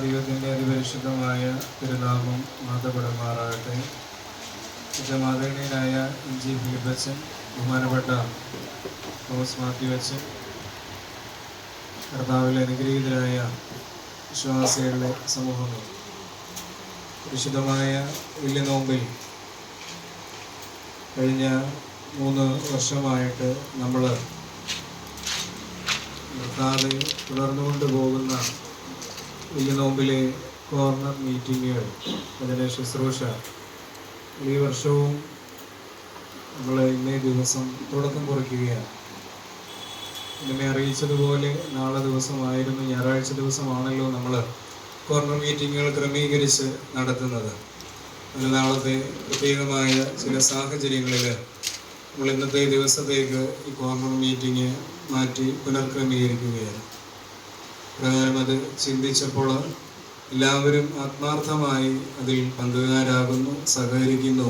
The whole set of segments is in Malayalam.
ദൈവത്തിൻ്റെ അതിപരിശുദ്ധമായ തിരുനാമം മാതപ്പെടുമാറാകട്ടെ. മാതൃകനായ ഇഞ്ചി ഫിലിപ്പച്ചൻ, ബഹുമാനപ്പെട്ട തോമസ് മാത്യുവച്ചൻ, കർത്താവിൽ അനുഗ്രഹീതരായ വിശ്വാസികളുടെ സമൂഹങ്ങൾ, വിശുദ്ധമായ വലിയ നോമ്പിൽ കഴിഞ്ഞ 3 വർഷമായിട്ട് നമ്മൾ നിർത്താതെ തുടർന്നുകൊണ്ട് പോകുന്ന വലിയ നോമ്പിലെ കോർണർ മീറ്റിങ്ങുകൾ, അതിൻ്റെ ശുശ്രൂഷ ഈ വർഷവും നമ്മൾ ഇന്നേ ദിവസം തുടക്കം കുറിക്കുകയാണ്. ഇങ്ങനെ അറിയിച്ചതുപോലെ നാളെ ദിവസമായിരുന്നു, ഞായറാഴ്ച ദിവസമാണല്ലോ നമ്മൾ കോർണർ മീറ്റിങ്ങുകൾ ക്രമീകരിച്ച് നടത്തുന്നത്. ഒരു നാളത്തെ പ്രത്യേകമായ ചില സാഹചര്യങ്ങളിൽ നമ്മൾ ഇന്നത്തെ ദിവസത്തേക്ക് ഈ കോർണർ മീറ്റിംഗ് മാറ്റി പുനർക്രമീകരിക്കുകയാണ്. പ്രകാരം അത് ചിന്തിച്ചപ്പോൾ എല്ലാവരും ആത്മാർത്ഥമായി അതിൽ പങ്കുകാരാകുന്നു, സഹകരിക്കുന്നു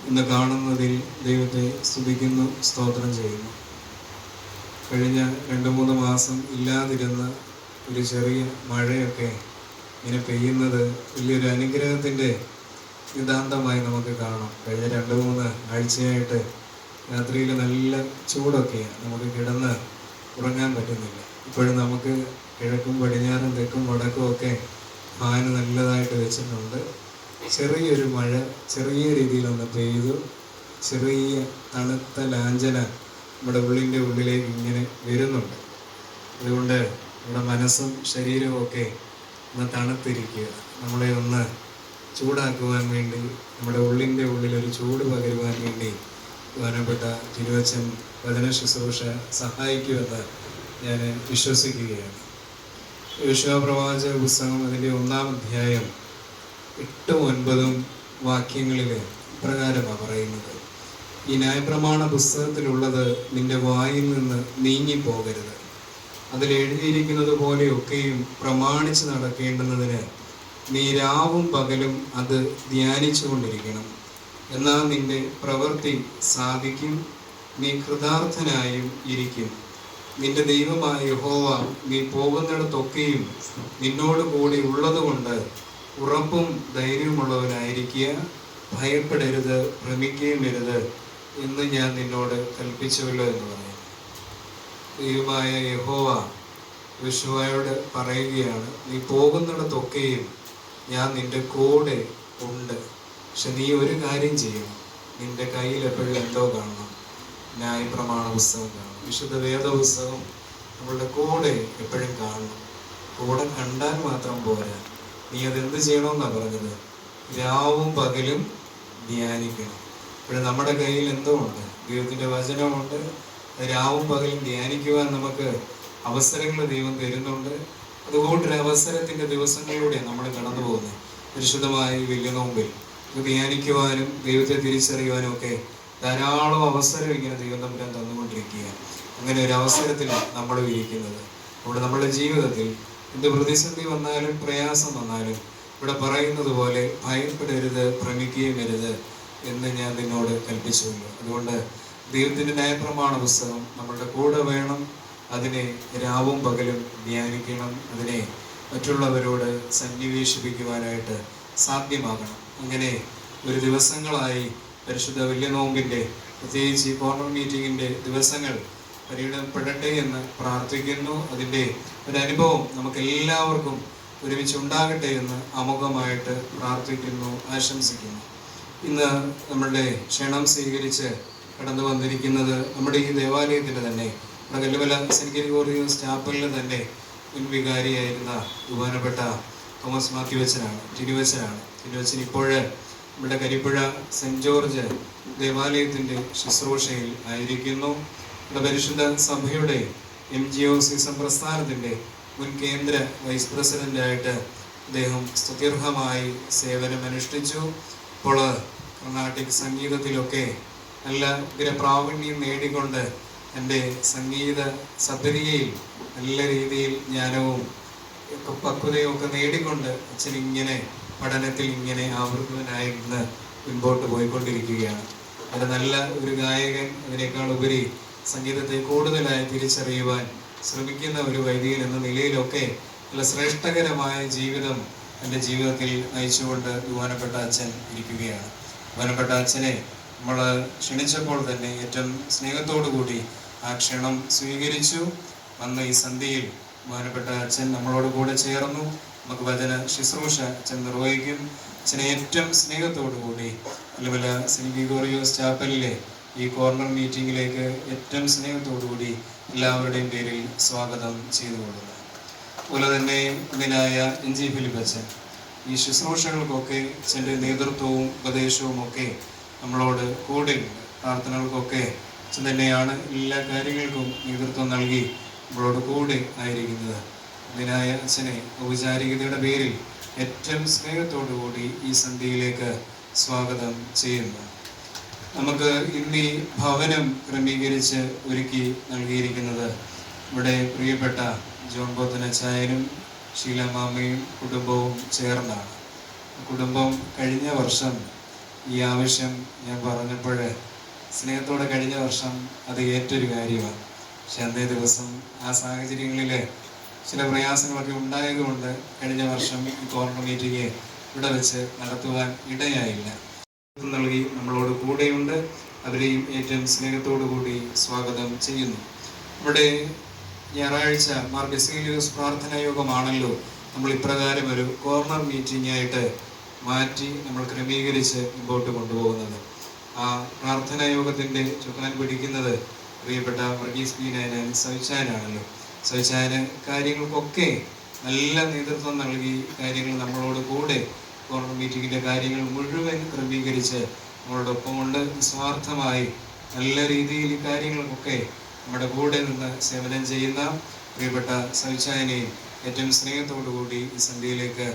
എന്ന് കാണുന്നതിൽ ദൈവത്തെ സ്തുതിക്കുന്നു, സ്തോത്രം ചെയ്യുന്നു. കഴിഞ്ഞ 2-3 മാസം ഇല്ലാതിരുന്ന ഒരു ചെറിയ മഴയൊക്കെ ഇങ്ങനെ പെയ്യുന്നത് വലിയൊരു അനുഗ്രഹത്തിൻ്റെ നിതാന്തമായി നമുക്ക് കാണാം. കഴിഞ്ഞ 2-3 ആഴ്ചയായിട്ട് രാത്രിയിൽ നല്ല ചൂടൊക്കെയാണ്, നമുക്ക് കിടന്ന് ഉറങ്ങാൻ പറ്റുന്നില്ല. ഇപ്പോഴും നമുക്ക് കിഴക്കും പടിഞ്ഞാറും തെക്കും വടക്കും ഒക്കെ ഫാന് നല്ലതായിട്ട് വെച്ചിട്ടുണ്ട്. ചെറിയൊരു മഴ ചെറിയ രീതിയിലൊന്ന് പെയ്തു, ചെറിയ തണുത്ത ലാഞ്ചന നമ്മുടെ ഉള്ളിൻ്റെ ഉള്ളിലേക്ക് ഇങ്ങനെ വരുന്നുണ്ട്. അതുകൊണ്ട് നമ്മുടെ മനസ്സും ശരീരവും ഒക്കെ ഒന്ന് തണുത്തിരിക്കുക, നമ്മളെ ഒന്ന് ചൂടാക്കുവാൻ വേണ്ടി, നമ്മുടെ ഉള്ളിൻ്റെ ഉള്ളിലൊരു ചൂട് പകരുവാൻ വേണ്ടി ബഹുമാനപ്പെട്ട തിരുവച്ചൻ വചന ശുശ്രൂഷ സഹായിക്കുമെന്ന് ഞാൻ വിശ്വസിക്കുകയാണ്. യോശുവ-പ്രവാചക പുസ്തകം അതിൻ്റെ 1-ാം അധ്യായം 8-9 വാക്യങ്ങളിൽ ഇപ്രകാരമാണ് പറയുന്നത്: ഈ ന്യായപ്രമാണ പുസ്തകത്തിലുള്ളത് നിന്റെ വായിൽ നിന്ന് നീങ്ങിപ്പോകരുത്. അതിൽ എഴുതിയിരിക്കുന്നത് പോലെയൊക്കെയും പ്രമാണിച്ച് നടക്കേണ്ടുന്നതിന് നീ രാവും പകലും അത് ധ്യാനിച്ചു കൊണ്ടിരിക്കണം. എന്നാൽ നിന്റെ പ്രവൃത്തി സാധിക്കും, നീ കൃതാർത്ഥനായും ഇരിക്കും. നിന്റെ ദൈവമായ യഹോവ നീ പോകുന്നിടത്തൊക്കെയും നിന്നോട് കൂടി ഉള്ളതുകൊണ്ട് ഉറപ്പും ധൈര്യമുള്ളവനായിരിക്കുക. ഭയപ്പെടരുത്, ഭ്രമിക്കുകയും അരുത് എന്ന് ഞാൻ നിന്നോട് കൽപ്പിച്ചുവല്ലോ എന്ന് പറയും. ദൈവമായ യഹോവ യോശുവയോട് പറയുകയാണ്, നീ പോകുന്നിടത്തൊക്കെയും ഞാൻ നിന്റെ കൂടെ ഉണ്ട്. പക്ഷെ നീ ഒരു കാര്യം ചെയ്യണം, നിന്റെ കയ്യിൽ എപ്പോഴും എന്തോ കാണണം? ന്യായപ്രമാണ പുസ്തകം കാണണം, വിശുദ്ധ വേദപുസ്തകം നമ്മളുടെ കൂടെ എപ്പോഴും കാണണം. കൂടെ കണ്ടാൽ മാത്രം പോരാ, നീ അതെന്ത് ചെയ്യണമെന്നാണ് പറഞ്ഞത്? രാവും പകലും ധ്യാനിക്കണം. ഇപ്പോഴും നമ്മുടെ കയ്യിൽ എന്തോ ഉണ്ട്? ദൈവത്തിൻ്റെ വചനമുണ്ട്. രാവും പകലും ധ്യാനിക്കുവാൻ നമുക്ക് അവസരങ്ങൾ ദൈവം തരുന്നുണ്ട്. അതുകൊണ്ടൊരു അവസരത്തിൻ്റെ ദിവസങ്ങളിലൂടെ നമ്മൾ കടന്നു പോകുന്നത്. പരിശുദ്ധമായ വലിയ നോമ്പിൽ ധ്യാനിക്കുവാനും ദൈവത്തെ തിരിച്ചറിയുവാനും ഒക്കെ ധാരാളം അവസരം ഇങ്ങനെ ദൈവം തമ്പുരാൻ തന്നുകൊണ്ടിരിക്കുകയാണ്. അങ്ങനെ ഒരു അവസരത്തിൽ നമ്മൾ ഇരിക്കുന്നത്. അവിടെ നമ്മുടെ ജീവിതത്തിൽ എന്ത് പ്രതിസന്ധി വന്നാലും പ്രയാസം വന്നാലും ഇവിടെ പറയുന്നത് പോലെ ഭയപ്പെടരുത്, ഭ്രമിക്കുകയും അരുത് എന്ന് ഞാൻ നിന്നോട് കൽപ്പിച്ചുള്ളൂ. അതുകൊണ്ട് ദൈവത്തിൻ്റെ ന്യായപ്രമാണ പുസ്തകം നമ്മളുടെ കൂടെ വേണം. അതിനെ രാവും പകലും ധ്യാനിക്കണം. അതിനെ മറ്റുള്ളവരോട് സന്നിവേശിപ്പിക്കുവാനായിട്ട് സാധ്യമാകണം. അങ്ങനെ ഒരു ദിവസങ്ങളായി പരിശുദ്ധ വലിയ നോമ്പിൻ്റെ, പ്രത്യേകിച്ച് ഈ കോർണർ മീറ്റിങ്ങിൻ്റെ ദിവസങ്ങൾ പരിഗണപ്പെടട്ടെ എന്ന് പ്രാർത്ഥിക്കുന്നു. അതിൻ്റെ ഒരനുഭവം നമുക്ക് എല്ലാവർക്കും ഒരുമിച്ച് ഉണ്ടാകട്ടെ എന്ന് ആമുഖമായിട്ട് പ്രാർത്ഥിക്കുന്നു, ആശംസിക്കുന്നു. ഇന്ന് നമ്മളുടെ ക്ഷണം സ്വീകരിച്ച് കടന്നു വന്നിരിക്കുന്നത് നമ്മുടെ ഈ ദേവാലയത്തിൻ്റെ തന്നെ, നമ്മുടെ കല്ലുമല സെന്റ് ഗ്രിഗോറിയോസ് ചാപ്പലിന് തന്നെ മുൻവികാരിയായിരുന്ന ബഹുമാനപ്പെട്ട തോമസ് മാത്യുവച്ചനാണ്, ടിനുവച്ചനാണ്. ടിനുവച്ചൻ ഇപ്പോൾ ഇവിടെ കരിപ്പുഴ സെൻറ് ജോർജ് ദേവാലയത്തിൻ്റെ ശുശ്രൂഷയിൽ ആയിരിക്കുന്നു. ഇവിടെ പരിശുദ്ധ സഭയുടെ MGOC പ്രസ്ഥാനത്തിൻ്റെ മുൻ കേന്ദ്ര വൈസ് പ്രസിഡൻ്റായിട്ട് അദ്ദേഹം സ്തുത്യർഹമായി സേവനമനുഷ്ഠിച്ചു. ഇപ്പോൾ കർണാട്ടിക് സംഗീതത്തിലൊക്കെ നല്ല പ്രാവീണ്യം നേടിക്കൊണ്ട് എൻ്റെ സംഗീത സബരിയയിൽ നല്ല രീതിയിൽ ജ്ഞാനവും പക്വതയും ഒക്കെ നേടിക്കൊണ്ട് അച്ഛൻ ഇങ്ങനെ പഠനത്തിൽ ഇങ്ങനെ ആവൃതനായിരുന്ന് മുൻപോട്ട് പോയിക്കൊണ്ടിരിക്കുകയാണ്. അത് നല്ല ഒരു ഗായകൻ, അതിനേക്കാൾ ഉപരി സംഗീതത്തെ കൂടുതലായി തിരിച്ചറിയുവാൻ ശ്രമിക്കുന്ന ഒരു വൈദികൻ എന്ന നിലയിലൊക്കെ നല്ല ശ്രേഷ്ഠകരമായ ജീവിതം എൻ്റെ ജീവിതത്തിൽ നയിച്ചുകൊണ്ട് ബഹുമാനപ്പെട്ട അച്ഛൻ ഇരിക്കുകയാണ്. ബഹുമാനപ്പെട്ട അച്ഛനെ നമ്മൾ ക്ഷണിച്ചപ്പോൾ തന്നെ ഏറ്റവും സ്നേഹത്തോടു കൂടി ആ ക്ഷണം സ്വീകരിച്ചു. വന്ന് ഈ സന്ധ്യയിൽ ബഹുമാനപ്പെട്ട അച്ഛൻ നമ്മളോട് കൂടെ ചേർന്നു. നമുക്ക് വചന ശുശ്രൂഷ അച്ഛൻ നിർവഹിക്കും. അച്ഛനെ ഏറ്റവും സ്നേഹത്തോടു കൂടി അല്ലവല സെന്റ് ഗ്രിഗോറിയോസ് ചാപ്പലിലെ ഈ കോർണർ മീറ്റിങ്ങിലേക്ക് ഏറ്റവും സ്നേഹത്തോടു കൂടി എല്ലാവരുടെയും പേരിൽ സ്വാഗതം ചെയ്തുകൊള്ളുന്നു. അതുപോലെ തന്നെ ഇതിനായ NG ഫിലിപ്പ് അച്ഛൻ ഈ ശുശ്രൂഷകൾക്കൊക്കെ അച്ഛൻ്റെ നേതൃത്വവും ഉപദേശവും ഒക്കെ നമ്മളോട് കൂടെ പ്രാർത്ഥനകൾക്കൊക്കെ അച്ഛൻ തന്നെയാണ് എല്ലാ കാര്യങ്ങൾക്കും നേതൃത്വം നൽകി നമ്മളോട് കൂടെ ആയിരിക്കുന്നത്. ഇതിനായ അച്ഛനെ ഔപചാരികതയുടെ പേരിൽ ഏറ്റവും സ്നേഹത്തോടു കൂടി ഈ സന്ധ്യയിലേക്ക് സ്വാഗതം ചെയ്യുന്നു. നമുക്ക് ഇന്ന് ഈ ഭവനം ക്രമീകരിച്ച് ഒരുക്കി നൽകിയിരിക്കുന്നത് ഇവിടെ പ്രിയപ്പെട്ട ജോൺ പോത്തനച്ചായനും ഷീലമാമയും കുടുംബവും ചേർന്നാണ്. കുടുംബം കഴിഞ്ഞ വർഷം ഈ ആവശ്യം ഞാൻ പറഞ്ഞപ്പോൾ സ്നേഹത്തോടെ കഴിഞ്ഞ വർഷം അത് ഏറ്റൊരു കാര്യമാണ്. പക്ഷെ അന്നേ ദിവസം ആ സാഹചര്യങ്ങളിൽ ചില പ്രയാസങ്ങളൊക്കെ ഉണ്ടായതുകൊണ്ട് കഴിഞ്ഞ വർഷം ഈ കോർണർ മീറ്റിംഗ് ഇവിടെ വെച്ച് നടത്തുവാൻ ഇടയായില്ല. നൽകി നമ്മളോട് കൂടെയുണ്ട്. അവരെയും ഏറ്റവും സ്നേഹത്തോടു കൂടി സ്വാഗതം ചെയ്യുന്നു. ഇവിടെ ഞായറാഴ്ച മാർ ബെസേലിയോസ് പ്രാർത്ഥനാ യോഗമാണല്ലോ നമ്മൾ ഇപ്രകാരം ഒരു കോർണർ മീറ്റിംഗ് ആയിട്ട് മാറ്റി നമ്മൾ ക്രമീകരിച്ച് മുമ്പോട്ട് കൊണ്ടുപോകുന്നത്. ആ പ്രാർത്ഥനാ യോഗത്തിൻ്റെ ചുക്കാൻ പിടിക്കുന്നത് പ്രിയപ്പെട്ട വർഗീസ് പി നായനൻ സവിച്ചാനാണല്ലോ. സവിച്ചാന് കാര്യങ്ങൾക്കൊക്കെ നല്ല നേതൃത്വം നൽകി കാര്യങ്ങൾ നമ്മളോട് കൂടെ കോർണർ മീറ്റിങ്ങിൻ്റെ കാര്യങ്ങൾ മുഴുവൻ ക്രമീകരിച്ച് നമ്മളോടൊപ്പം കൊണ്ട് നിസ്വാർത്ഥമായി നല്ല രീതിയിൽ ഈ കാര്യങ്ങൾക്കൊക്കെ നമ്മുടെ കൂടെ നിന്ന് സേവനം ചെയ്യുന്ന പ്രിയപ്പെട്ട സവിച്ചായനെയും ഏറ്റവും സ്നേഹത്തോടു കൂടി ഈ സന്ധ്യയിലേക്ക്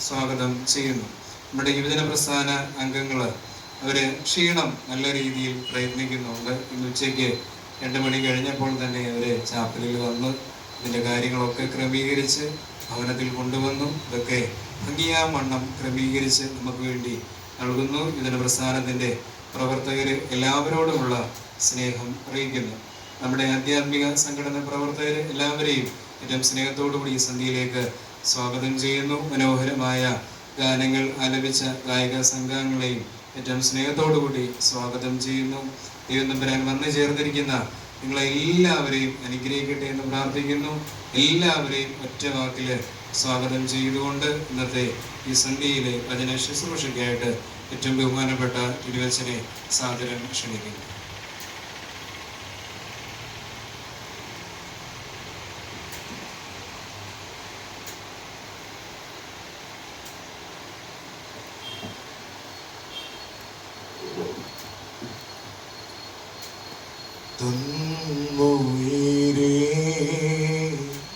സ്വാഗതം ചെയ്യുന്നു. നമ്മുടെ യുവജന പ്രസ്ഥാന അംഗങ്ങൾ അവർ ക്ഷീണം നല്ല രീതിയിൽ പ്രയത്നിക്കുന്നുണ്ട്. ഇന്ന് ഉച്ചയ്ക്ക് 2 മണി കഴിഞ്ഞപ്പോൾ തന്നെ അവർ ചാപ്പലിൽ വന്ന് ഇതിൻ്റെ കാര്യങ്ങളൊക്കെ ക്രമീകരിച്ച് ഭവനത്തിൽ കൊണ്ടുവന്നു. ഇതൊക്കെ ഭംഗിയാവണ്ണം ക്രമീകരിച്ച് നമുക്ക് വേണ്ടി നൽകുന്നു. യുവജന പ്രസ്ഥാനത്തിൻ്റെ പ്രവർത്തകർ എല്ലാവരോടുമുള്ള സ്നേഹം അറിയിക്കുന്നു. നമ്മുടെ ആധ്യാത്മിക സംഘടന പ്രവർത്തകർ എല്ലാവരെയും ഏറ്റവും സ്നേഹത്തോടു കൂടി ഈ സന്ധ്യയിലേക്ക് സ്വാഗതം ചെയ്യുന്നു. മനോഹരമായ ഗാനങ്ങൾ ആലപിച്ച ഗായക സംഘങ്ങളെയും ഏറ്റവും സ്നേഹത്തോടു കൂടി സ്വാഗതം ചെയ്യുന്നു. ദൈവം തമ്പുരാൻ വന്നു ചേർന്നിരിക്കുന്ന നിങ്ങളെ എല്ലാവരെയും അനുഗ്രഹിക്കട്ടെ എന്ന് പ്രാർത്ഥിക്കുന്നു. എല്ലാവരെയും ഒറ്റ വാക്കിൽ സ്വാഗതം ചെയ്തുകൊണ്ട് ഇന്നത്തെ ഈ സന്ധ്യയിലെ വചന ശുശ്രൂഷയ്ക്കായിട്ട് ഏറ്റവും ബഹുമാനപ്പെട്ട തിരുവച്ചനെ സാദരം ക്ഷണിക്കുന്നു.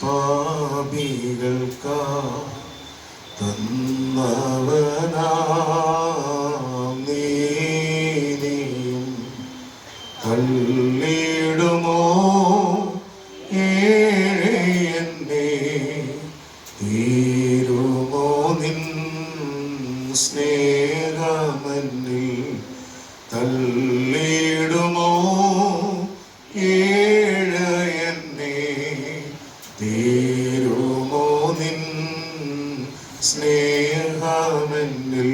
പാപികൾക്കാ തന്നവനാം നീയും തള്ളിടുമോ എന്നെ തീരുമോ നിൻ സ്നേഹമന്നിൽ തള്ളിടുമോ എന്നെ തീരുമോ നിൻ സ്നേഹമന്നിൽ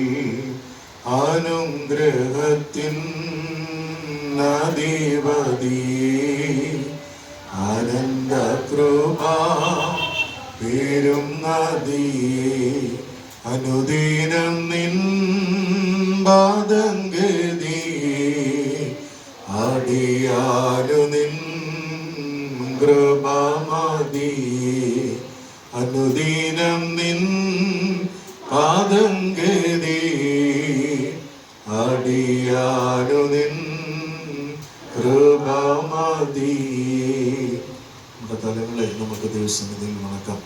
അനുഗ്രഹത്തിൻ അധിപതിയേ ആനന്ദ കൃപ പേരും നദിയേ അനുദിനം നിൻ പാദഗതിയേ അടിയാലു നിൻ കൃപമതിയേ അനുദിനം നിൻ പാദഗതിയേ അടിയാനു നിൻ കൃപമതി. നമ്മുടെ തലങ്ങളെ നമുക്ക് ദൈവസന്നിധിയിൽ വണക്കാം.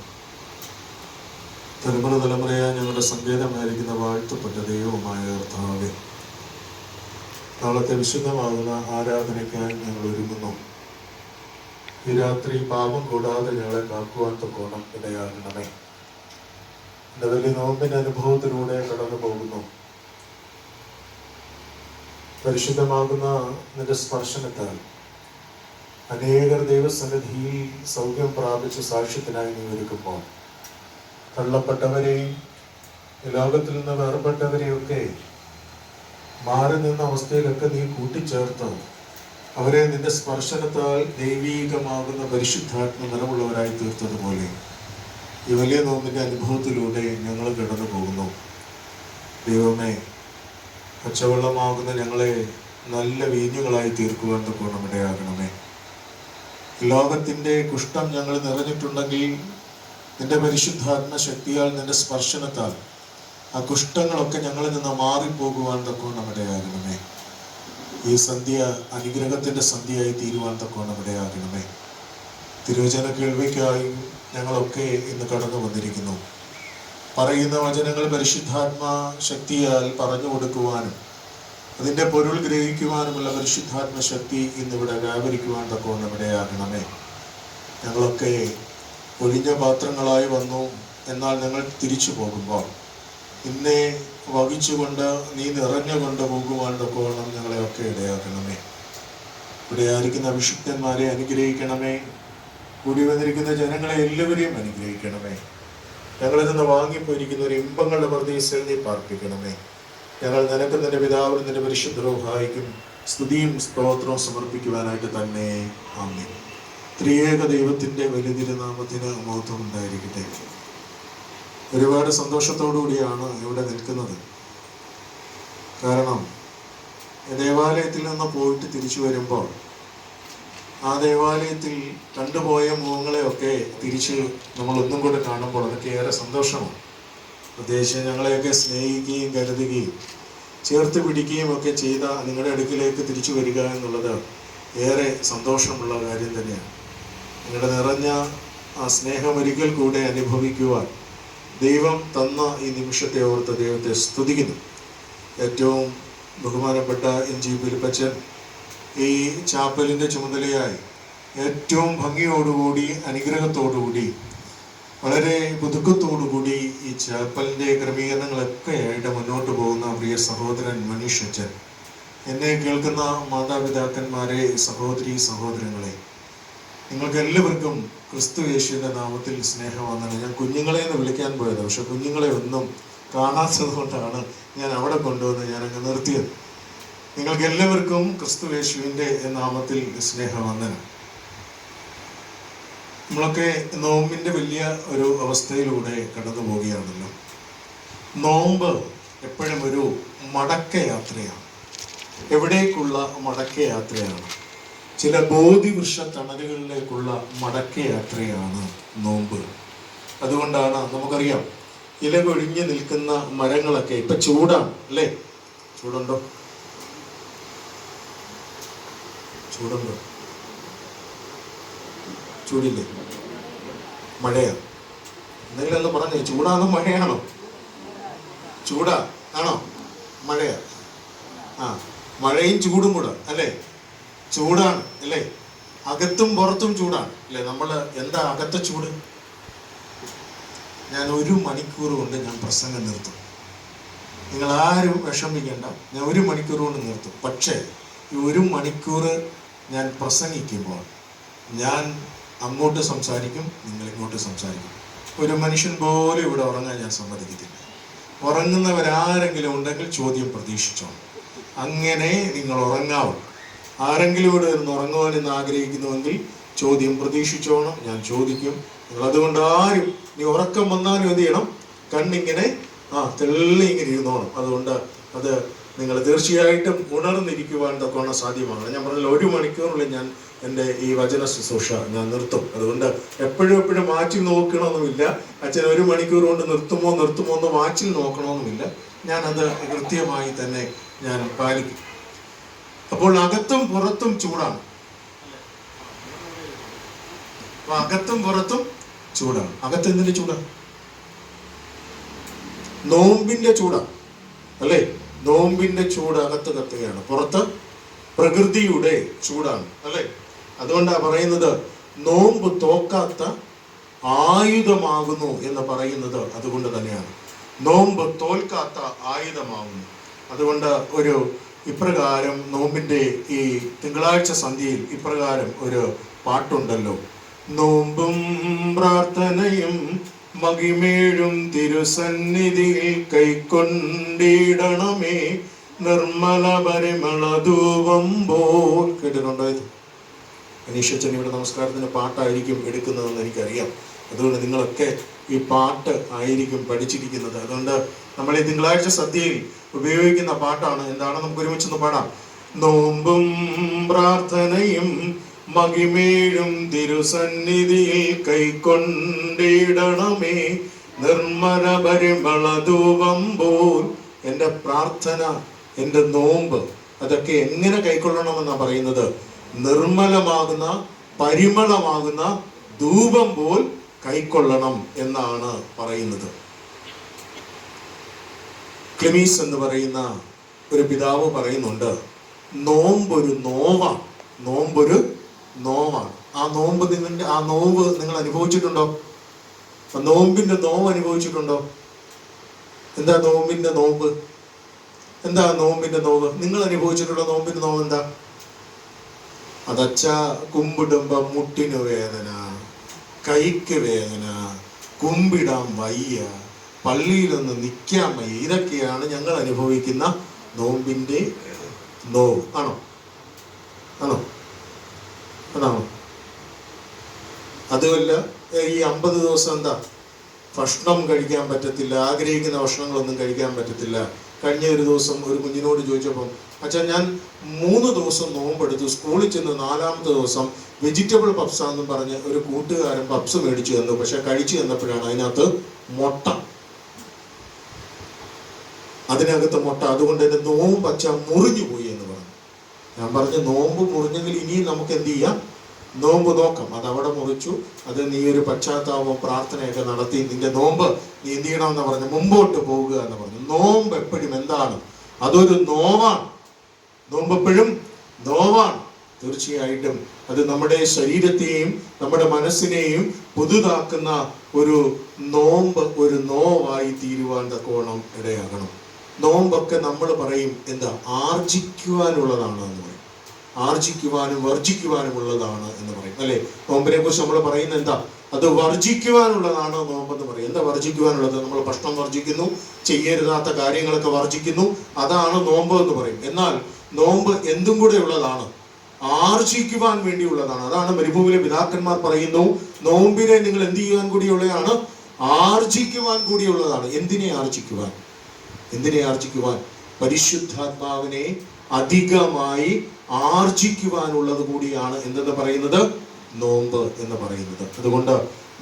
തലമുറ തലമുറയായി ഞങ്ങളുടെ സങ്കേതമായിരിക്കുന്ന വാഴ്ത്തപ്പെട്ട ദൈവമായ കർത്താവേ, നാളത്തെ വിശുദ്ധമാകുന്ന ആരാധനയ്ക്കായി ഞങ്ങൾ ഒരുങ്ങുന്നു. ഈ രാത്രി പാപം കൂടാതെ ഞങ്ങളെ കാക്കുവാൻ തക്കോണം ഇടയാകണമേ. എൻ്റെ വലിയ നോമ്പിൻ്റെ അനുഭവത്തിലൂടെ കടന്നു പോകുന്നു. പരിശുദ്ധമാകുന്ന നിന്റെ സ്പർശനത്താൽ അനേകർ ദൈവസന്നിധിയിൽ സൗഖ്യം പ്രാപിച്ച് സാക്ഷ്യത്തിനായി നീ ഒരുക്കുമ്പോൾ തള്ളപ്പെട്ടവരെയും ലോകത്തിൽ നിന്ന് വേർപെട്ടവരെയൊക്കെ മാറി നിന്ന അവസ്ഥയിലൊക്കെ നീ കൂട്ടിച്ചേർത്ത് അവരെ നിന്റെ സ്പർശനത്താൽ ദൈവീകമാകുന്ന പരിശുദ്ധാത്മ നിലമുള്ളവരായി തീർത്തതുപോലെ ഈ വലിയ നോമ്പിൻ്റെ അനുഭവത്തിലൂടെ ഞങ്ങൾ കടന്നു പോകുന്നു. ദൈവമേ, പച്ചവെള്ളമാകുന്ന ഞങ്ങളെ നല്ല വീഞ്ഞുകളായി തീർക്കുവാൻ തക്കോണം ഇടയാകണമേ. ലോകത്തിൻ്റെ കുഷ്ഠം ഞങ്ങൾ നിറഞ്ഞിട്ടുണ്ടെങ്കിൽ നിന്റെ പരിശുദ്ധാത്മ ശക്തിയാൽ നിന്റെ സ്പർശനത്താൽ ആ കുഷ്ഠങ്ങളൊക്കെ ഞങ്ങളിൽ നിന്ന് മാറിപ്പോകുവാൻ തക്കോണം ഇടയാകണമേ. ഈ സന്ധ്യ അനുഗ്രഹത്തിൻ്റെ സന്ധ്യയായി തീരുവാൻ തക്കോണം ഇടയാകണമേ. തിരുവചന കേൾവിക്കായി ഞങ്ങളൊക്കെ ഇന്ന് കടന്നു വന്നിരിക്കുന്നു. പറയുന്ന വചനങ്ങൾ പരിശുദ്ധാത്മാ ശക്തിയാൽ പറഞ്ഞു കൊടുക്കുവാനും അതിൻ്റെ പൊരുൾ ഗ്രഹിക്കുവാനുമുള്ള പരിശുദ്ധാത്മ ശക്തി ഇന്നിവിടെ വ്യാപരിക്കുവാൻ തക്കോണം ഇടയാകണമേ. ഞങ്ങളൊക്കെ ഒഴിഞ്ഞ പാത്രങ്ങളായി വന്നു, എന്നാൽ ഞങ്ങൾ തിരിച്ചു പോകുമ്പോൾ ഇന്നെ വഹിച്ചുകൊണ്ട് നീ നിറഞ്ഞുകൊണ്ട് പോകുവാൻ തക്കോണം ഞങ്ങളെയൊക്കെ ഇടയാക്കണമേ. ഇവിടെ ആയിരിക്കുന്ന അഭിഷിക്തന്മാരെ അനുഗ്രഹിക്കണമേ. കൂടി വന്നിരിക്കുന്ന ജനങ്ങളെ എല്ലാവരെയും അനുഗ്രഹിക്കണമേ. ഞങ്ങളിൽ നിന്ന് വാങ്ങിപ്പോയിരിക്കുന്ന ഒരു ഇമ്പങ്ങളുടെ പ്രതീക്ഷയിൽ നീ പാർപ്പിക്കണമേ. ഞങ്ങൾ നിനക്ക് നിന്റെ പിതാവിനും നിന്റെ പരിശുദ്ധ റൂഹായിക്കും സ്തുതിയും സ്തോത്രവും സമർപ്പിക്കുവാനായിട്ട് തന്നെ. ആമേൻ. ത്രിയേക ദൈവത്തിൻ്റെ വലിയ തിരുനാമത്തിന് മഹത്വം ഉണ്ടായിരിക്കട്ടെ. ഒരുപാട് സന്തോഷത്തോടു കൂടിയാണ് ഇവിടെ നിൽക്കുന്നത്. കാരണം ദേവാലയത്തിൽ നിന്ന് പോയിട്ട് തിരിച്ചു വരുമ്പോൾ ആ ദേവാലയത്തിൽ കണ്ടുപോയ മുഖങ്ങളെയൊക്കെ തിരിച്ച് നമ്മൾ ഒന്നും കൂടെ കാണുമ്പോൾ അതൊക്കെ ഏറെ സന്തോഷമാണ്. പ്രത്യേകിച്ച് ഞങ്ങളെയൊക്കെ സ്നേഹിക്കുകയും കരുതുകയും ചേർത്ത് പിടിക്കുകയും ഒക്കെ ചെയ്ത നിങ്ങളുടെ അടുക്കിലേക്ക് തിരിച്ചു വരിക എന്നുള്ളത് ഏറെ സന്തോഷമുള്ള കാര്യം തന്നെയാണ്. നിങ്ങളുടെ നിറഞ്ഞ ആ സ്നേഹം ഒരിക്കൽ കൂടെ അനുഭവിക്കുവാൻ ദൈവം തന്ന ഈ നിമിഷത്തെ ഓർത്ത് ദൈവത്തെ സ്തുതിക്കുന്നു. ഏറ്റവും ബഹുമാനപ്പെട്ട NG ഫിലിപ്പച്ചൻ ഈ ചാപ്പലിൻ്റെ ചുമതലയായി ഏറ്റവും ഭംഗിയോടുകൂടി അനുഗ്രഹത്തോടുകൂടി വളരെ പുതുക്കത്തോടുകൂടി ഈ ചാപ്പലിൻ്റെ ക്രമീകരണങ്ങളൊക്കെ ആയിട്ട് മുന്നോട്ട് പോകുന്ന പ്രിയ സഹോദരൻ മനീഷ് അച്ഛൻ, എന്നെ കേൾക്കുന്ന മാതാപിതാക്കന്മാരെ, സഹോദരി സഹോദരങ്ങളെ, നിങ്ങൾക്ക് എല്ലാവർക്കും ക്രിസ്തു യേശുവിൻ്റെ നാമത്തിൽ സ്നേഹവന്ദനം. ഞാൻ കുഞ്ഞുങ്ങളെ എന്ന് വിളിക്കാൻ പോയത്, പക്ഷെ കുഞ്ഞുങ്ങളെ ഒന്നും കാണാത്തത് കൊണ്ടാണ് ഞാൻ അവിടെ കൊണ്ടുവന്ന് ഞാനങ്ങ് നിർത്തിയത്. നിങ്ങൾക്ക് എല്ലാവർക്കും ക്രിസ്തു യേശുവിൻ്റെ നാമത്തിൽ സ്നേഹവന്ദനം. നമ്മളൊക്കെ നോമ്പിൻ്റെ വലിയ ഒരു അവസ്ഥയിലൂടെ കടന്നു പോവുകയാണല്ലോ. നോമ്പ് എപ്പോഴും ഒരു മടക്കയാത്രയാണ്. എവിടേക്കുള്ള മടക്കയാത്രയാണ്? ചില ബോധിവൃക്ഷ തണലുകളിലേക്കുള്ള മടക്കയാത്രയാണ് നോമ്പ്. അതുകൊണ്ടാണ് നമുക്കറിയാം, ഇല കൊഴിഞ്ഞ് നിൽക്കുന്ന മരങ്ങളൊക്കെ ഇപ്പൊ ചൂടാണ് അല്ലേ? ചൂടുണ്ടോ? ചൂടുണ്ടോ? ചൂടില്ലേ? മഴയാ? എന്തെങ്കിലും ഒന്ന് പറഞ്ഞേ, ചൂടാണോ മഴയാണോ? ചൂടാ ആണോ മഴയാ? മഴയും ചൂടും കൂടെ അല്ലേ? ചൂടാണ് അല്ലേ? അകത്തും പുറത്തും ചൂടാണ് അല്ലേ? നമ്മൾ എന്താ അകത്തെ ചൂട്? ഞാൻ 1 മണിക്കൂർ കൊണ്ട് ഞാൻ പ്രസംഗം നിർത്തും. നിങ്ങൾ ആരും വിഷമിക്കേണ്ട, ഞാൻ 1 മണിക്കൂർ കൊണ്ട് നിർത്തും. പക്ഷേ ഈ 1 മണിക്കൂർ ഞാൻ പ്രസംഗിക്കുമ്പോൾ ഞാൻ അങ്ങോട്ട് സംസാരിക്കും, നിങ്ങൾ ഇങ്ങോട്ട് സംസാരിക്കും. ഒരു മനുഷ്യൻ പോലും ഇവിടെ ഉറങ്ങാൻ ഞാൻ സമ്മതിക്കത്തില്ല. ഉറങ്ങുന്നവരാരെങ്കിലും ഉണ്ടെങ്കിൽ ചോദ്യം പ്രതീക്ഷിച്ചോ. അങ്ങനെ നിങ്ങൾ ഉറങ്ങാവൂ. ആരെങ്കിലും ഇവിടെ ഇരുന്ന് ഉറങ്ങുവാനെന്ന് ആഗ്രഹിക്കുന്നുവെങ്കിൽ ചോദ്യം പ്രതീക്ഷിച്ചോണം, ഞാൻ ചോദിക്കും. നിങ്ങൾ അതുകൊണ്ട് ആരും നീ ഉറക്കം വന്നാലും എന്ത് ചെയ്യണം? കണ്ണിങ്ങനെ തെള്ളി ഇങ്ങനെ ഇരുന്നോണം. അതുകൊണ്ട് അത് നിങ്ങൾ തീർച്ചയായിട്ടും ഉണർന്നിരിക്കുവാൻ തക്കോണം സാധ്യമാണ്. ഞാൻ പറഞ്ഞില്ല, 1 മണിക്കൂറിനുള്ളിൽ ഞാൻ എൻ്റെ ഈ വചന ശുശ്രൂഷ ഞാൻ നിർത്തും. അതുകൊണ്ട് എപ്പോഴും മാറ്റി നോക്കണമെന്നുമില്ല. അച്ഛൻ 1 മണിക്കൂർ കൊണ്ട് നിർത്തുമോ എന്ന് വാച്ചിൽ നോക്കണമെന്നുമില്ല. ഞാനത് കൃത്യമായി തന്നെ ഞാൻ പാലിക്കും. അപ്പോൾ അകത്തും പുറത്തും ചൂടാണ്. അകത്തും പുറത്തും ചൂടാണ്. അകത്ത് എന്തിന്റെ ചൂടാണ്? നോമ്പിന്റെ ചൂടാണ് അല്ലേ? നോമ്പിന്റെ ചൂട് അകത്ത് കത്തുകയാണ്, പുറത്ത് പ്രകൃതിയുടെ ചൂടാണ് അല്ലേ? അതുകൊണ്ടാണ് പറയുന്നത് നോമ്പ് തോക്കാത്ത ആയുധമാകുന്നു എന്ന് പറയുന്നത്. അതുകൊണ്ട് തന്നെയാണ് നോമ്പ് തോൽക്കാത്ത ആയുധമാകുന്നു. അതുകൊണ്ട് ഒരു ഇപ്രകാരം നോമ്പിന്റെ ഈ തിങ്കളാഴ്ച സന്ധ്യയിൽ ഇപ്രകാരം ഒരു പാട്ടുണ്ടല്ലോ. നോമ്പും പ്രാർത്ഥനയും മകിമേഴും തിരുസന്നിധിയിൽ കൈക്കൊണ്ടിടണമേ നിർമ്മല പരിമള ധൂപമ്പോൾ. കേട്ടിട്ടുണ്ടോ ഇത്? അനീഷച്ചൻ ഇവിടെ നമസ്കാരത്തിന് പാട്ടായിരിക്കും എടുക്കുന്നതെന്ന് എനിക്കറിയാം. അതുകൊണ്ട് നിങ്ങളൊക്കെ ഈ പാട്ട് ആയിരിക്കും പഠിച്ചിരിക്കുന്നത്. അതുകൊണ്ട് നമ്മൾ ഈ തിങ്കളാഴ്ച സദ്യയിൽ ഉപയോഗിക്കുന്ന പാട്ടാണ്. എന്താണ്? നമുക്ക് ഒരുമിച്ചൊന്ന് പാടാം. നോമ്പും പ്രാർത്ഥനയും മകിമേഴും തിരുസന്നിധിയിൽ കൈക്കൊണ്ടിടണമേ നിർമ്മല പരിമള ധൂപമ്പോൾ. എൻ്റെ പ്രാർത്ഥന, എൻ്റെ നോമ്പ്, അതൊക്കെ എങ്ങനെ കൈക്കൊള്ളണമെന്നാണ് പറയുന്നത്? നിർമ്മലമാകുന്ന പരിമളമാകുന്ന ധൂപം പോൽ കൈക്കൊള്ളണം എന്നാണ് പറയുന്നത്. ക്ലെമീസ് എന്ന് പറയുന്ന ഒരു പിതാവ് പറയുന്നുണ്ട്, നോമ്പൊരു നോവാണ്. നോമ്പൊരു നോവാണ്. ആ നോമ്പ് നിങ്ങൾ അനുഭവിച്ചിട്ടുണ്ടോ? നോമ്പിന്റെ നോവ് അനുഭവിച്ചിട്ടുണ്ടോ? എന്താ നോമ്പിന്റെ നോവ്? എന്താ നോമ്പിന്റെ നോവ്? നിങ്ങൾ അനുഭവിച്ചിട്ടുള്ള നോമ്പിന്റെ നോവ് എന്താ? അതച്ച കുമ്പിടുമ്പോ മുട്ടിന് വേദന, കൈക്ക് വേദന, കുമ്പിടാൻ വയ്യ, പള്ളിയിലൊന്ന് നിൽക്കാൻ വയ്യ. ഇതൊക്കെയാണ് ഞങ്ങൾ അനുഭവിക്കുന്ന നോമ്പിന്റെ നോവ്. ആണോ? അതാണോ? അതുമല്ല, ഈ 50 ദിവസം എന്താ ഭക്ഷണം കഴിക്കാൻ പറ്റത്തില്ല, ആഗ്രഹിക്കുന്ന ഭക്ഷണങ്ങളൊന്നും കഴിക്കാൻ പറ്റത്തില്ല. കഴിഞ്ഞ ഒരു ദിവസം ഒരു കുഞ്ഞിനോട് ചോദിച്ചപ്പം, അച്ഛാ ഞാൻ 3 ദിവസം നോമ്പെടുത്തു, സ്കൂളിൽ ചെന്ന് 4ാമത്തെ ദിവസം വെജിറ്റബിൾ പപ്സാന്നും പറഞ്ഞ് ഒരു കൂട്ടുകാരൻ പപ്സ് മേടിച്ചു തന്നു. പക്ഷെ കഴിച്ചു തന്നപ്പോഴാണ് അതിനകത്ത് മുട്ട. അതുകൊണ്ട് എൻ്റെ നോമ്പ് അച്ഛാ മുറിഞ്ഞു പോയി എന്ന് പറഞ്ഞു. ഞാൻ പറഞ്ഞു, നോമ്പ് മുറിഞ്ഞെങ്കിൽ ഇനിയും നമുക്ക് എന്ത് ചെയ്യാം? നോമ്പ് നോക്കാം. അതവിടെ മുറിച്ചു. അത് നീ ഒരു പശ്ചാത്താപം പ്രാർത്ഥനയൊക്കെ നടത്തി നിന്റെ നോമ്പ് നീ എന്ത് ചെയ്യണമെന്ന് പറഞ്ഞു? മുമ്പോട്ട് പോകുക എന്ന് പറഞ്ഞു. നോമ്പ് എപ്പോഴും എന്താണ്? അതൊരു നോവാണ്. നോമ്പ് എപ്പോഴും നോവാണ്. തീർച്ചയായിട്ടും അത് നമ്മുടെ ശരീരത്തെയും നമ്മുടെ മനസ്സിനെയും പുതുതാക്കുന്ന ഒരു നോമ്പ്, ഒരു നോവായി തീരുവാൻ തക്കോണം ഇടയാകണം. നോമ്പൊക്കെ നമ്മൾ പറയും എന്താ? ആർജിക്കുവാനുള്ളതാണ് എന്ന് പറയും. ആർജിക്കുവാനും വർജിക്കുവാനും ഉള്ളതാണ് എന്ന് പറയും അല്ലെ? നോമ്പിനെ കുറിച്ച് നമ്മൾ പറയുന്നത് എന്താ? അത് വർജിക്കുവാനുള്ളതാണ് നോമ്പെന്ന് പറയും. എന്താ വർജിക്കുവാനുള്ളത്? നമ്മൾ ഭക്ഷണം വർജിക്കുന്നു, ചെയ്യരുതാത്ത കാര്യങ്ങളൊക്കെ വർജിക്കുന്നു, അതാണ് നോമ്പ് എന്ന് പറയും. എന്നാൽ നോമ്പ് എന്തും കൂടെ ഉള്ളതാണ്? ആർജിക്കുവാൻ വേണ്ടിയുള്ളതാണ്. അതാണ് മരുഭൂമിയിലെ പിതാക്കന്മാർ പറയുന്നു, നോമ്പിനെ നിങ്ങൾ എന്ത് ചെയ്യുവാൻ കൂടിയുള്ളതാണ്? ആർജിക്കുവാൻ കൂടിയുള്ളതാണ്. എന്തിനെ ആർജിക്കുവാൻ? പരിശുദ്ധാത്മാവിനെ അധികമായി ആർജിക്കുവാനുള്ളത് കൂടിയാണ് എന്തെന്ന് പറയുന്നത്? നോമ്പ് എന്ന് പറയുന്നത്. അതുകൊണ്ട്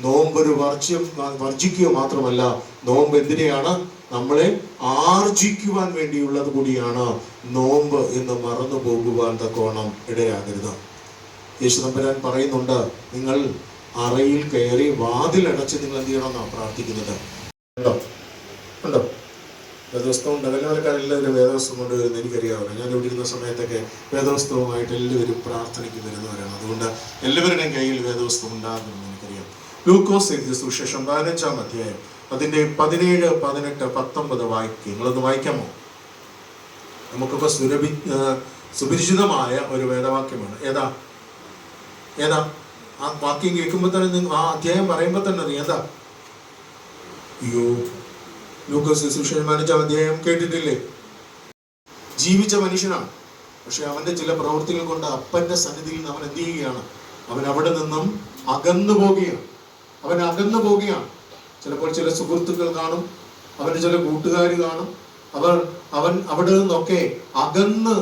നോമ്പ് ഒരു വർജിക്കുക മാത്രമല്ല, നോമ്പ് എന്തിനെയാണ്? നമ്മളെ ആർജിക്കുവാൻ വേണ്ടിയുള്ളത് കൂടിയാണ് നോമ്പ് എന്ന് മറന്നു പോകുവാൻ തക്കോണം ഇടയാകരുത്. യേശു തമ്പുരാൻ പറയുന്നുണ്ട്, നിങ്ങൾ അറയിൽ കയറി വാതിലടച്ച് നിങ്ങൾ എന്ത് ചെയ്യണമെന്നാണ് പ്രാർത്ഥിക്കുന്നത്. ഉണ്ടോ? വേദോസ്തവം നഗരക്കാരെല്ലാവരും വേദോസ്തവം കൊണ്ടുവരുന്നത് എനിക്കറിയാവുന്ന. ഞാൻ ഇവിടെ ഇരുന്ന സമയത്തൊക്കെ വേദോസ്തവമായിട്ട് എല്ലാവരും പ്രാർത്ഥനയ്ക്ക് വരുന്നവരാണ്. അതുകൊണ്ട് എല്ലാവരുടെയും കയ്യിൽ വേദോസ്തവം ഉണ്ടാകുമെന്ന് എനിക്കറിയാം. ലൂക്കോസ് എഴുതിയ സുവിശേഷം 15-ാം അധ്യായം അതിൻ്റെ 17, 18, 19 വായിക്കുക. നിങ്ങളൊന്ന് വായിക്കാമോ? നമുക്കിപ്പോൾ സുപരിചിതമായ ഒരു വേദവാക്യമാണ്. ഏതാ? ആ വാക്യം കേൾക്കുമ്പോൾ തന്നെ, ആ അധ്യായം പറയുമ്പോൾ തന്നെ അറിയാം. ഏതാ? അയ്യോ, ലൂക്കോസ് സുവിശേഷം 15-ാം അധ്യായം കേട്ടിട്ടില്ലേ? ജീവിച്ച മനുഷ്യനാണ്. പക്ഷെ അവന്റെ ചില പ്രവൃത്തികൾ കൊണ്ട് അപ്പന്റെ സന്നിധിയിൽ നിന്ന് അവൻ എന്ത് ചെയ്യുകയാണ്? അവൻ അവിടെ നിന്നും അകന്നു പോവുകയാണ്. ചിലപ്പോൾ ചില സുഹൃത്തുക്കൾ കാണും, അവന്റെ ചില കൂട്ടുകാർ കാണും, അവൻ അവിടെ നിന്നൊക്കെ അകന്ന്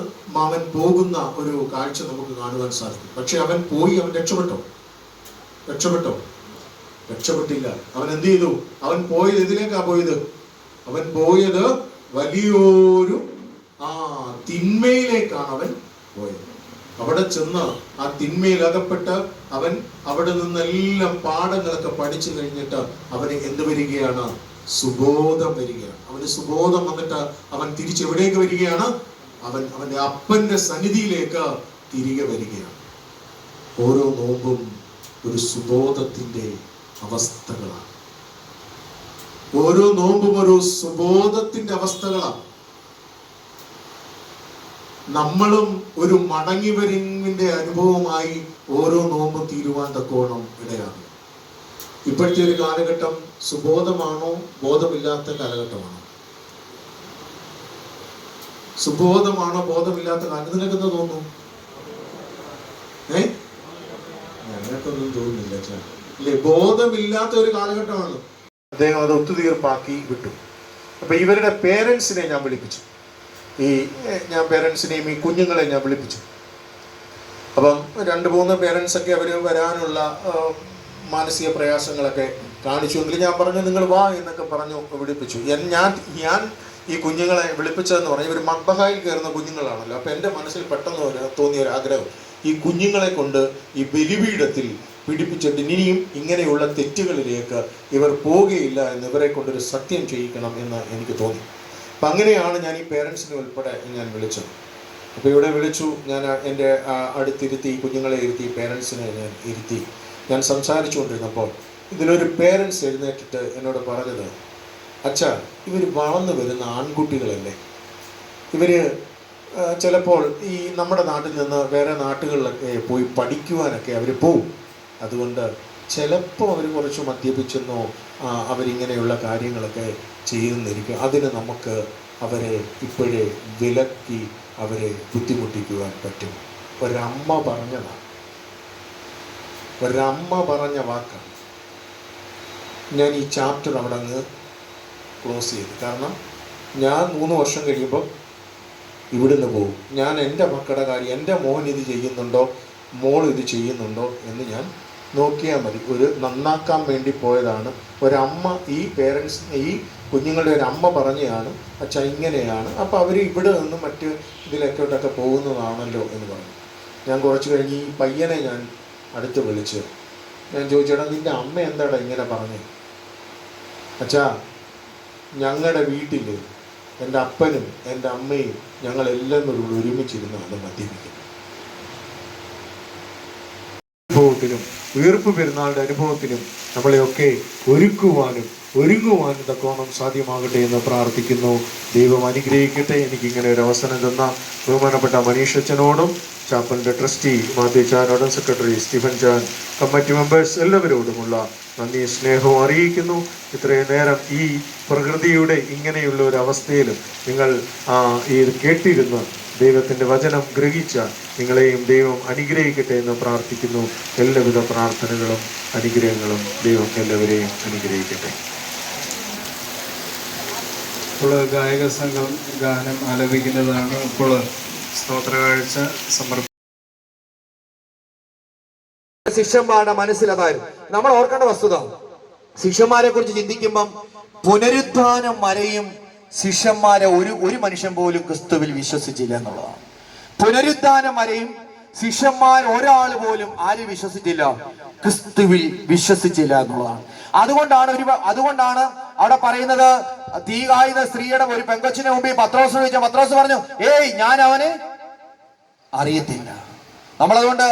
അവൻ പോകുന്ന ഒരു കാഴ്ച നമുക്ക് കാണുവാൻ സാധിക്കും. പക്ഷെ അവൻ പോയി, അവൻ രക്ഷപ്പെട്ടോ? രക്ഷപ്പെട്ടില്ല. അവൻ എന്ത് ചെയ്തു? അവൻ പോയത് ഇതിലേക്കാ പോയത്? അവൻ പോയത് വലിയൊരു തിന്മയിലേക്കാണ് അവൻ പോയത്. അവിടെ ചെന്ന് ആ തിന്മയിൽ അകപ്പെട്ട് അവൻ അവിടെ നിന്നെല്ലാം പാഠങ്ങളൊക്കെ പഠിച്ചു കഴിഞ്ഞിട്ട് അവന് എന്ത് വരികയാണ്? സുബോധം വരികയാണ്. അവന് സുബോധം വന്നിട്ട് അവൻ തിരിച്ചെവിടേക്ക് വരികയാണ്? അവന്റെ അപ്പന്റെ സന്നിധിയിലേക്ക് തിരികെ വരികയാണ്. ഓരോ നോമ്പും ഒരു സുബോധത്തിന്റെ അവസ്ഥകളാണ്. ഓരോ നോമ്പും ഒരു സുബോധത്തിന്റെ അവസ്ഥകളാണ്. നമ്മളും ഒരു മടങ്ങിവരവിന്റെ അനുഭവമായി ഓരോ നോമ്പും തീരുവാൻ തക്കോണം ഇടയാണ്. ഇപ്പോഴത്തെ ഒരു കാലഘട്ടം സുബോധമാണോ ബോധമില്ലാത്ത കാലഘട്ടമാണോ? സുബോധമാണോ ബോധമില്ലാത്ത കാലം? നിനക്കെന്താ തോന്നുന്നു? ഞങ്ങൾക്കൊന്നും തോന്നുന്നില്ല അല്ലേ? ബോധമില്ലാത്ത ഒരു കാലഘട്ടമാണ്. അദ്ദേഹം അത് ഒത്തുതീർപ്പാക്കി വിട്ടു. അപ്പൊ ഇവരുടെ പേരൻസിനെ ഞാൻ വിളിപ്പിച്ചു. ഞാൻ പേരൻസിനെയും ഈ കുഞ്ഞുങ്ങളെ ഞാൻ വിളിപ്പിച്ചു. അപ്പം 2-3 പേരൻസൊക്കെ അവർ വരാനുള്ള മാനസിക പ്രയാസങ്ങളൊക്കെ കാണിച്ചു. എങ്കിലും ഞാൻ പറഞ്ഞു നിങ്ങൾ വാ എന്നൊക്കെ പറഞ്ഞു വിളിപ്പിച്ചു. ഞാൻ ഈ കുഞ്ഞുങ്ങളെ വിളിപ്പിച്ചതെന്ന് പറഞ്ഞാൽ ഇവർ മദ്ബഹായിൽ കയറുന്ന കുഞ്ഞുങ്ങളാണല്ലോ. അപ്പം എൻ്റെ മനസ്സിൽ പെട്ടെന്ന് തോന്നിയ ഒരു ആഗ്രഹം, ഈ കുഞ്ഞുങ്ങളെ കൊണ്ട് ഈ ബലിപീഠത്തിൽ പിടിപ്പിച്ചിട്ട് ഇനിയും ഇങ്ങനെയുള്ള തെറ്റുകളിലേക്ക് ഇവർ പോവുകയില്ല എന്ന് ഇവരെ കൊണ്ടൊരു സത്യം ചെയ്യിക്കണം എന്ന് എനിക്ക് തോന്നി. അപ്പം അങ്ങനെയാണ് ഞാൻ ഈ പേരൻസിനെ ഉൾപ്പെടെ ഞാൻ വിളിച്ചത്. അപ്പോൾ ഇവിടെ വിളിച്ചു, ഞാൻ എൻ്റെ അടുത്തിരുത്തി, കുഞ്ഞുങ്ങളെ ഇരുത്തി, പേരൻസിനെ ഞാൻ ഇരുത്തി. ഞാൻ സംസാരിച്ചുകൊണ്ടിരുന്നപ്പോൾ ഇതിലൊരു പേരൻസ് എഴുന്നേറ്റിട്ട് എന്നോട് പറഞ്ഞത്, അച്ഛാ, ഇവർ വളർന്നു വരുന്ന ആൺകുട്ടികളല്ലേ, ഇവർ ചിലപ്പോൾ ഈ നമ്മുടെ നാട്ടിൽ നിന്ന് വേറെ നാട്ടുകളിലൊക്കെ പോയി പഠിക്കുവാനൊക്കെ അവർ പോവും. അതുകൊണ്ട് ചിലപ്പോൾ അവർ കുറച്ച് മദ്യപിച്ചെന്നോ അവരിങ്ങനെയുള്ള കാര്യങ്ങളൊക്കെ ചെയ്യുന്നിരിക്കും. അതിന് നമുക്ക് അവരെ ഇപ്പോഴേ വിലക്കി അവരെ ബുദ്ധിമുട്ടിക്കുവാൻ പറ്റും. ഒരമ്മ പറഞ്ഞതാണ്, ഒരമ്മ പറഞ്ഞ വാക്കാണ്. ഞാൻ ഈ ചാപ്റ്റർ അവിടെ അങ്ങ് ക്ലോസ് ചെയ്തു. കാരണം ഞാൻ 3 വർഷം കഴിയുമ്പോൾ ഇവിടുന്ന് പോകും. ഞാൻ എൻ്റെ മക്കളുടെ കാര്യം, എൻ്റെ മോൻ ഇത് ചെയ്യുന്നുണ്ടോ, മോൾ ഇത് ചെയ്യുന്നുണ്ടോ എന്ന് ഞാൻ നോക്കിയാൽ മതി. ഒരു നന്നാക്കാൻ വേണ്ടി പോയതാണ്. ഒരമ്മ, ഈ പേരൻസ്, ഈ കുഞ്ഞുങ്ങളുടെ ഒരു അമ്മ പറഞ്ഞതാണ്, അച്ഛാ ഇങ്ങനെയാണ്, അപ്പോൾ അവർ ഇവിടെ നിന്ന് മറ്റ് ഇതിലേക്കോട്ടൊക്കെ പോകുന്നതാണല്ലോ എന്ന് പറഞ്ഞു. ഞാൻ കുറച്ച് കഴിഞ്ഞ് ഈ പയ്യനെ ഞാൻ അടുത്ത് വിളിച്ച് ഞാൻ ചോദിച്ചേട്ടാ, നിൻ്റെ അമ്മ എന്താടാ ഇങ്ങനെ പറഞ്ഞു? അച്ഛാ, ഞങ്ങളുടെ വീട്ടിൽ എൻ്റെ അപ്പനും എൻ്റെ അമ്മയും ഞങ്ങളെല്ലാം കൂടി ഒരുമിച്ചിരുന്നാണ് മദ്യപിക്കുന്നത്. അനുഭവത്തിലും ഉയർപ്പ് പെരുന്നാളുടെ അനുഭവത്തിലും നമ്മളെയൊക്കെ ഒരുങ്ങുവാനും തക്കോണം സാധ്യമാകട്ടെ എന്ന് പ്രാർത്ഥിക്കുന്നു. ദൈവം അനുഗ്രഹിക്കട്ടെ. എനിക്കിങ്ങനെ ഒരു അവസരം തന്ന ബഹുമാനപ്പെട്ട മനീഷ് അച്ഛനോടും ചാപ്പലിൻ്റെ ട്രസ്റ്റി മാത്യു ചാനോടും സെക്രട്ടറി സ്റ്റീഫൻ ചാൻ, കമ്മിറ്റി മെമ്പേഴ്സ് എല്ലാവരോടുമുള്ള നന്ദി സ്നേഹവും അറിയിക്കുന്നു. ഇത്രയും നേരം ഈ പ്രകൃതിയുടെ ഇങ്ങനെയുള്ള ഒരു അവസ്ഥയിലും നിങ്ങൾ ഇത് കേട്ടിരുന്ന് ദൈവത്തിൻ്റെ വചനം ഗ്രഹിച്ച നിങ്ങളെയും ദൈവം അനുഗ്രഹിക്കട്ടെ എന്ന് പ്രാർത്ഥിക്കുന്നു. എല്ലാവിധ പ്രാർത്ഥനകളും അനുഗ്രഹങ്ങളും ദൈവം എല്ലാവരെയും അനുഗ്രഹിക്കട്ടെ. ഇപ്പോൾ ഗായക സംഘം ഗാനം ആലപിക്കുന്നതാണ്. ഇപ്പോൾ സ്തോത്രകാഴ്ച സമർപ്പിക്കും. ശിഷ്യന്മാരുടെ മനസ്സിലതായിരുന്നു. നമ്മൾ ഓർക്കേണ്ട വസ്തുത, ശിഷ്യന്മാരെ കുറിച്ച് ചിന്തിക്കുമ്പം പുനരുത്ഥാനം വരെയും ശിഷ്യന്മാരെ ഒരു മനുഷ്യൻ പോലും ക്രിസ്തുവിൽ വിശ്വസിച്ചില്ല എന്നുള്ളതാണ്. പുനരുത്ഥാനം വരെയും ശിഷ്യന്മാർ ഒരാൾ പോലും ആര് വിശ്വസിച്ചില്ല? ക്രിസ്തുവിൽ വിശ്വസിച്ചില്ല എന്നുള്ളതാണ്. അതുകൊണ്ടാണ് അവിടെ പറയുന്നത്, തീ കായുന്ന സ്ത്രീയുടെ ഒരു പെങ്കൊച്ചിനെ മുമ്പിൽ പത്രോസ് ചോദിച്ച പത്രോസ് പറഞ്ഞു, ഏയ് ഞാൻ അവനെ അറിയത്തില്ല. നമ്മളതുകൊണ്ട്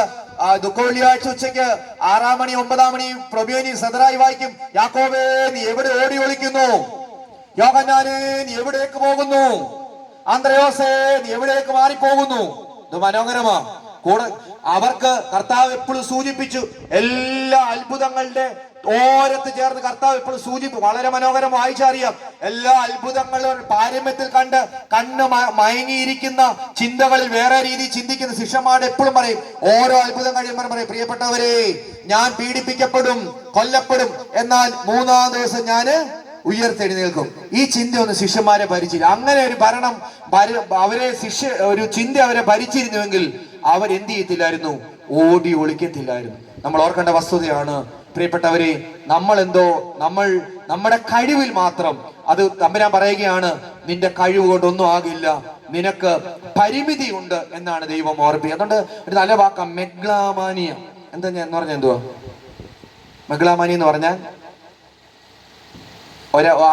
ദുഃഖ വെള്ളിയാഴ്ച ഉച്ചയ്ക്ക് 6 മണി 9 മണി പ്രൊബിയോനി സദറായി വായിക്കും, യാക്കോബേ നീ എവിടെ ഓടി ഒളിക്കുന്നു? യോഹന്നാനേ നീ എവിടേക്ക് പോകുന്നു? ആന്ത്രയോസേ നീ എവിടേക്ക് മാറിപ്പോകുന്നു? ഇത് മനോഹരമാ. കൂടെ അവർക്ക് കർത്താവ് എപ്പോഴും സൂചിപ്പിച്ചു, എല്ലാ അത്ഭുതങ്ങളുടെ ഓരത്ത് ചേർന്ന് കർത്താവ് എപ്പോഴും സൂചിപ്പിച്ചു. വളരെ മനോഹരം വായിച്ചറിയാം. എല്ലാ അത്ഭുതങ്ങളും പാരമ്യത്തിൽ കണ്ണ് മയങ്ങിയിരിക്കുന്ന ചിന്തകളിൽ വേറെ രീതി ചിന്തിക്കുന്ന ശിഷ്യന്മാരുടെ എപ്പോഴും പറയും, ഓരോ അത്ഭുതം കഴിയുമ്പോൾ പറയും, പ്രിയപ്പെട്ടവരെ ഞാൻ പീഡിപ്പിക്കപ്പെടും, കൊല്ലപ്പെടും, എന്നാൽ 3-ാം ദിവസം ഞാൻ ഉയർത്തെഴുന്നേൽക്കും. ഈ ചിന്ത ഒന്ന് ശിഷ്യന്മാരെ ഭരിച്ചില്ല. അങ്ങനെ ഒരു ഭരണം അവരെ ഒരു ചിന്ത അവരെ ഭരിച്ചിരുന്നുവെങ്കിൽ അവരെന്ത് ചെയ്യത്തില്ലായിരുന്നു? ഓടി ഒളിക്കത്തില്ലായിരുന്നു. നമ്മൾ ഓർക്കേണ്ട വസ്തുതയാണ് പ്രിയപ്പെട്ടവരെ, നമ്മുടെ കഴിവിൽ മാത്രം, അത് തമ്പുരാൻ പറയുകയാണ്, നിന്റെ കഴിവ് കൊണ്ടൊന്നും ആകില്ല, നിനക്ക് പരിമിതി ഉണ്ട് എന്നാണ് ദൈവം ഓർപ്പിക്കുക. അതുകൊണ്ട് ഒരു നല്ല വാക്കാം മെഗ്ലാമാനിയ. എന്താ ഞാൻ എന്ന് പറഞ്ഞാൽ എന്തുവാ മെഗ്ലാമാനി എന്ന് പറഞ്ഞാൽ?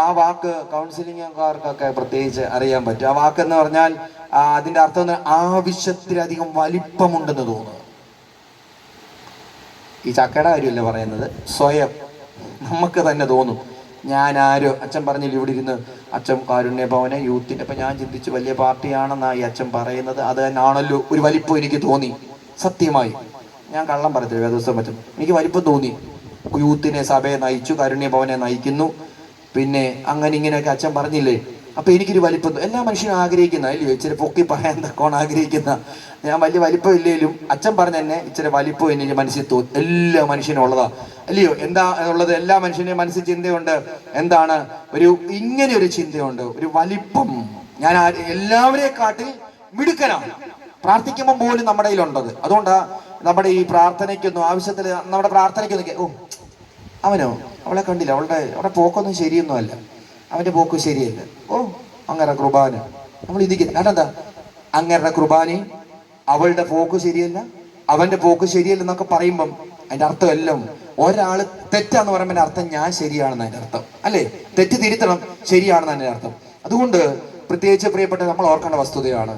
ആ വാക്ക് കൗൺസിലിംഗുകാർക്കൊക്കെ പ്രത്യേകിച്ച് അറിയാൻ പറ്റും. ആ വാക്ക് എന്ന് പറഞ്ഞാൽ അതിന്റെ അർത്ഥം ആവശ്യത്തിലധികം വലിപ്പമുണ്ടെന്ന് തോന്നുന്നു. ഈ ചക്കയുടെ കാര്യമല്ല പറയുന്നത്, സ്വയം നമുക്ക് തന്നെ തോന്നും ഞാൻ ആരോ. അച്ഛൻ പറഞ്ഞില്ല ഇവിടെ ഇരുന്ന്, അച്ഛൻ കാരുണ്യ ഭവന യൂത്തിന്റെ, അപ്പൊ ഞാൻ ചിന്തിച്ചു വലിയ പാർട്ടിയാണെന്നായി അച്ഛൻ പറയുന്നത്, അത് തന്നെയാണല്ലോ ഒരു വലിപ്പം എനിക്ക് തോന്നി. സത്യമായി ഞാൻ കള്ളം പറയത്തില്ല, വേദോസം പറ്റും, എനിക്ക് വലിപ്പം തോന്നി. യൂത്തിനെ, സഭയെ നയിച്ചു, കാരുണ്യ ഭവനെ നയിക്കുന്നു, പിന്നെ അങ്ങനെ ഇങ്ങനെയൊക്കെ അച്ഛൻ പറഞ്ഞില്ലേ. അപ്പൊ എനിക്കൊരു വലിപ്പം, എല്ലാ മനുഷ്യനും ആഗ്രഹിക്കുന്ന അല്ലയോ, ഇച്ചിരി പൊക്കി പറയാൻ തക്കോണം ആഗ്രഹിക്കുന്ന. ഞാൻ വലിയ വലിപ്പം ഇല്ലേലും അച്ഛൻ പറഞ്ഞ തന്നെ ഇച്ചിരി വലിപ്പം എനിക്ക് മനസ്സിൽ തോന്നും. എല്ലാ മനുഷ്യനും ഉള്ളതാ അല്ലയോ? എന്താ ഉള്ളത്? എല്ലാ മനുഷ്യനെയും മനസ്സിൽ ചിന്തയുണ്ട്. എന്താണ്? ഇങ്ങനെ ഒരു ചിന്തയുണ്ട്, ഒരു വലിപ്പം. ഞാൻ എല്ലാവരെക്കാട്ടിൽ മിടുക്കനാണ്. പ്രാർത്ഥിക്കുമ്പോൾ പോലും നമ്മുടെ കയ്യിലുണ്ടത്. അതുകൊണ്ടാ നമ്മുടെ ഈ പ്രാർത്ഥനയ്ക്കൊന്നും ആവശ്യത്തിൽ നമ്മുടെ പ്രാർത്ഥനയ്ക്കൊന്നും അവനോ അവളെ കണ്ടില്ല, അവിടെ പോക്കൊന്നും ശരിയൊന്നും അല്ല, അവന്റെ പോക്ക് ശരിയല്ല, അങ്ങേരുടെ കുർബാന നമ്മൾ ഇതിക്കുന്നു. കാരണം എന്താ? അങ്ങേരുടെ കുർബാനയും അവളുടെ പോക്ക് ശരിയല്ല, അവന്റെ പോക്ക് ശരിയല്ല എന്നൊക്കെ പറയുമ്പം അതിന്റെ അർത്ഥം എല്ലാം ഒരാള് തെറ്റാന്ന് പറയുമ്പോൾ അർത്ഥം ഞാൻ ശരിയാണെന്ന് അതിന്റെ അർത്ഥം അല്ലേ? തെറ്റ് തിരുത്തണം, ശരിയാണെന്ന് അതിന്റെ അർത്ഥം. അതുകൊണ്ട് പ്രത്യേകിച്ച് പ്രിയപ്പെട്ട നമ്മൾ ഓർക്കേണ്ട വസ്തുതയാണ്,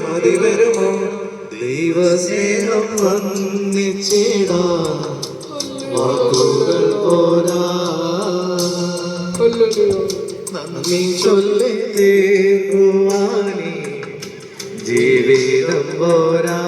മതിവരുമോ ദൈവസ്നേഹം വന്നിച്ചിടാൻ വാക്കുകൾ പോരാ, നന്ദി ചൊല്ലി തീർക്കുവാനേ ജീവിതം പോരാ.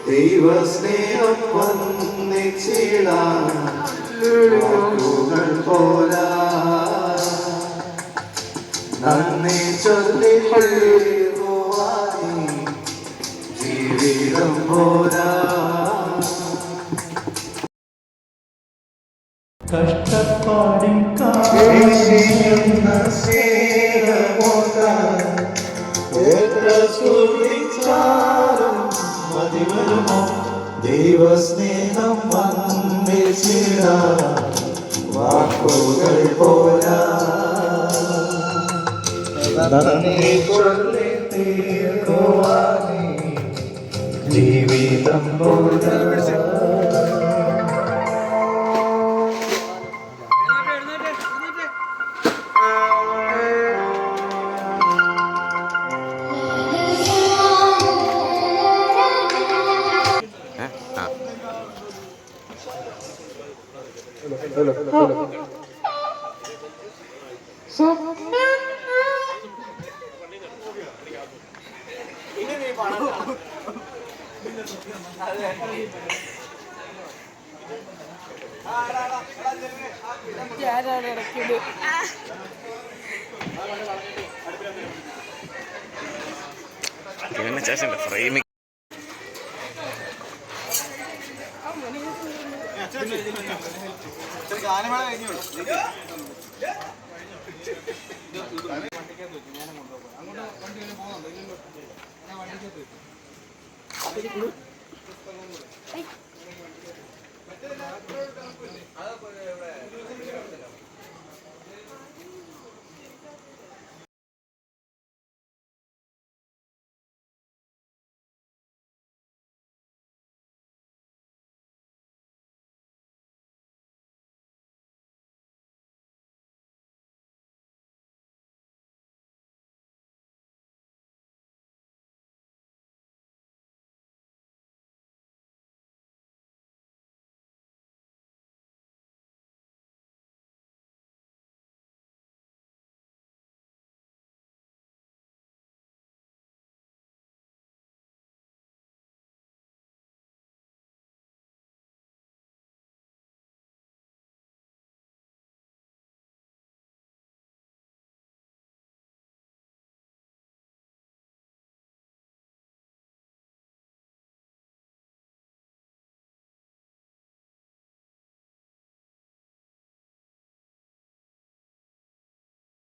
ദൈവസ്നേഹം വന്നിച്ചിടാൻ വാക്കുകൾ പോരാ, നന്ദി ചൊല്ലി ജീവിതം പോരാ കഷ്ടപ്പാടിൻ ദൈവസ്നേഹം വന്നിച്ചിട വാക്കുകൾ പോരാ നന്ദി ചൊല്ലി തീർക്കുവാനേ ജീവിതം പോരാ ശേഷം ഫ്രെയിമിങ് ഗാനമേള കഴിഞ്ഞു